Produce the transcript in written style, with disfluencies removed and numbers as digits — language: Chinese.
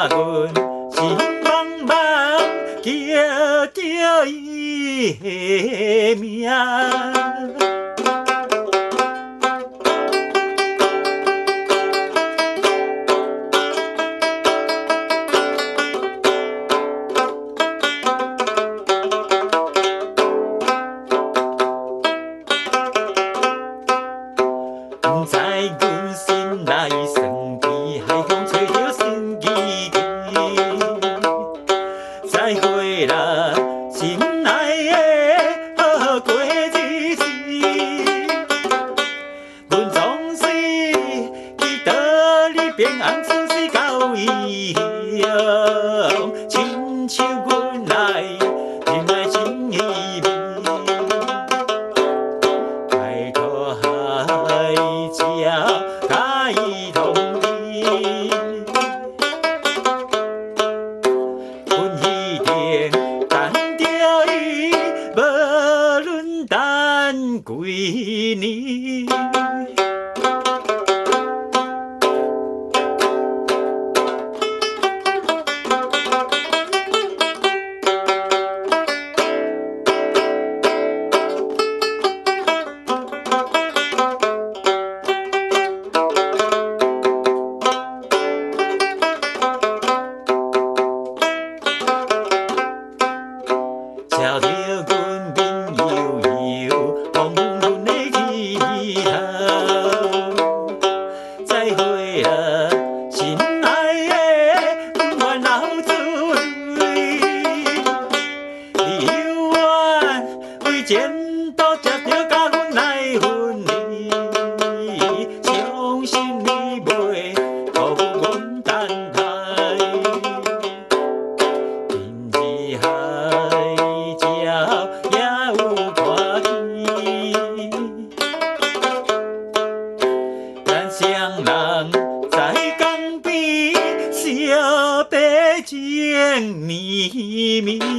阮心茫茫叫伊的名。不知阮心内酸甜，海风吹着心稀稀。再会啦，心爱的好过日子。阮总是记得你平安顺遂到以后，亲像阮来心爱真稀微。拜托海鸟甲伊通知，阮一定等着伊，无论等几年。瞧着阮面悠悠，望阮的日头。再会啦，心爱的，阮烦恼自泪。你犹原为前途接着甲阮来分离，相信你袂辜负阮等待。今日海鸟也有看见，咱双人在江边相白情绵绵。